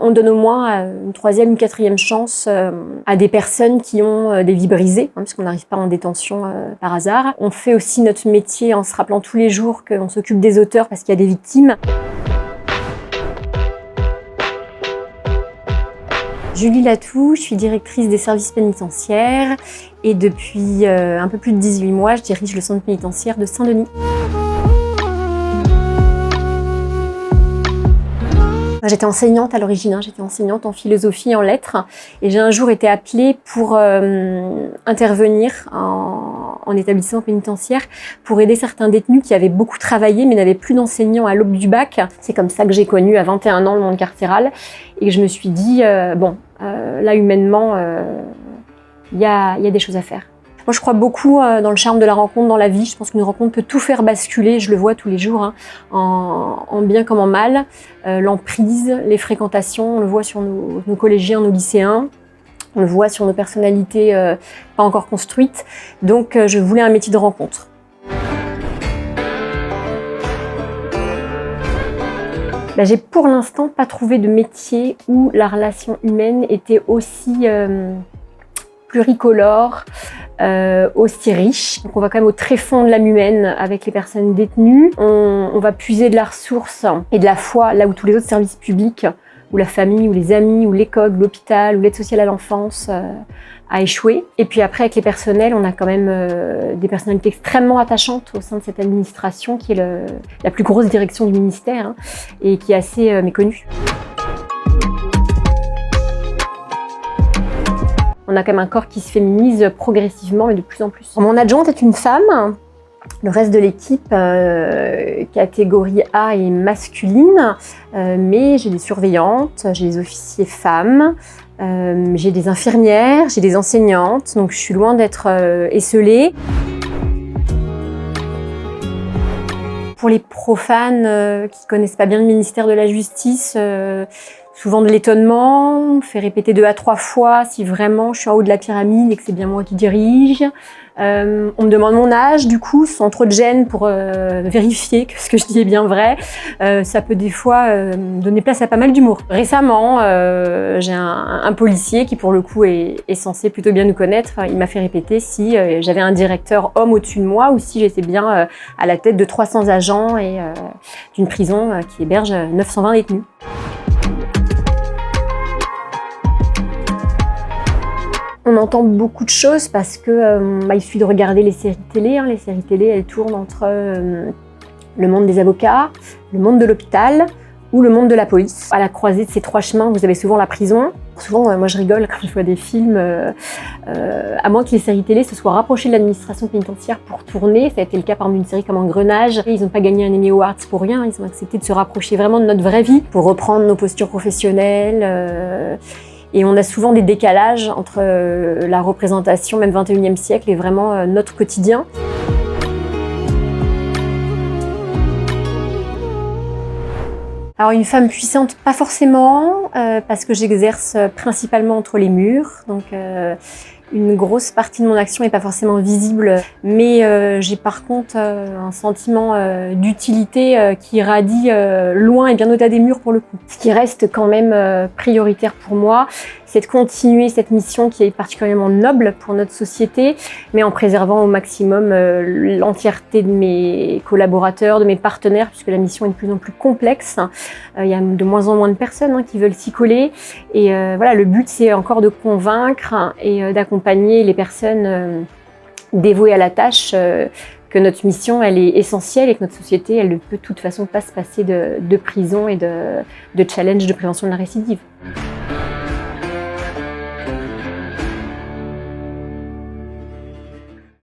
on donne au moins une troisième, une quatrième chance à des personnes qui ont des vies brisées, parce qu'on n'arrive pas en détention par hasard. On fait aussi notre métier en se rappelant tous les jours qu'on s'occupe des auteurs parce qu'il y a des victimes. Julie Latou, je suis directrice des services pénitentiaires et depuis un peu plus de 18 mois, je dirige le centre pénitentiaire de Saint-Denis. J'étais enseignante à l'origine, j'étais enseignante en philosophie et en lettres et j'ai un jour été appelée pour intervenir en établissement pénitentiaire pour aider certains détenus qui avaient beaucoup travaillé mais n'avaient plus d'enseignants à l'aube du bac. C'est comme ça que j'ai connu à 21 ans le monde carcéral et que je me suis dit, là humainement, il y a des choses à faire. Moi, je crois beaucoup dans le charme de la rencontre dans la vie. Je pense qu'une rencontre peut tout faire basculer, je le vois tous les jours, en bien comme en mal. L'emprise, les fréquentations, on le voit sur nos collégiens, nos lycéens. On le voit sur nos personnalités pas encore construites. Donc, je voulais un métier de rencontre. J'ai pour l'instant pas trouvé de métier où la relation humaine était aussi pluricolore, aussi riche. Donc on va quand même au tréfonds de l'âme humaine avec les personnes détenues. On va puiser de la ressource et de la foi là où tous les autres services publics, où la famille, ou les amis, ou l'école, l'hôpital, ou l'aide sociale à l'enfance a échoué. Et puis après, avec les personnels, on a quand même des personnalités extrêmement attachantes au sein de cette administration qui est la plus grosse direction du ministère et qui est assez méconnue. On a quand même un corps qui se féminise progressivement et de plus en plus. Mon adjointe est une femme. Le reste de l'équipe, catégorie A, est masculine, mais j'ai des surveillantes, j'ai des officiers femmes, j'ai des infirmières, j'ai des enseignantes, donc je suis loin d'être esseulée. Pour les profanes qui ne connaissent pas bien le ministère de la Justice, souvent de l'étonnement, on fait répéter 2 à 3 fois si vraiment je suis en haut de la pyramide et que c'est bien moi qui dirige. On me demande mon âge, du coup, sans trop de gêne pour vérifier que ce que je dis est bien vrai. Ça peut des fois donner place à pas mal d'humour. Récemment, j'ai un policier qui, pour le coup, est censé plutôt bien nous connaître. Il m'a fait répéter si j'avais un directeur homme au-dessus de moi ou si j'étais bien à la tête de 300 agents et d'une prison qui héberge 920 détenus. On entend beaucoup de choses parce que il suffit de regarder les séries télé. Les séries télé, elles tournent entre le monde des avocats, le monde de l'hôpital ou le monde de la police. À la croisée de ces 3 chemins, vous avez souvent la prison. Souvent, moi je rigole quand je vois des films, à moins que les séries télé se soient rapprochées de l'administration pénitentiaire pour tourner. Ça a été le cas par exemple d'une série comme Engrenage. Ils n'ont pas gagné un Emmy Awards pour rien, ils ont accepté de se rapprocher vraiment de notre vraie vie pour reprendre nos postures professionnelles. Et on a souvent des décalages entre la représentation, même 21e siècle, et vraiment notre quotidien. Alors une femme puissante, pas forcément, parce que j'exerce principalement entre les murs. Donc une grosse partie de mon action n'est pas forcément visible, mais j'ai par contre un sentiment d'utilité qui irradie loin et bien au-delà des murs pour le coup. Ce qui reste quand même prioritaire pour moi, c'est de continuer cette mission qui est particulièrement noble pour notre société, mais en préservant au maximum l'entièreté de mes collaborateurs, de mes partenaires, puisque la mission est de plus en plus complexe. Il y a de moins en moins de personnes qui veulent s'y coller. Et voilà, le but, c'est encore de convaincre et d'accompagner les personnes dévouées à la tâche que notre mission, elle est essentielle et que notre société, elle ne peut de toute façon pas se passer de prison et de challenge de prévention de la récidive.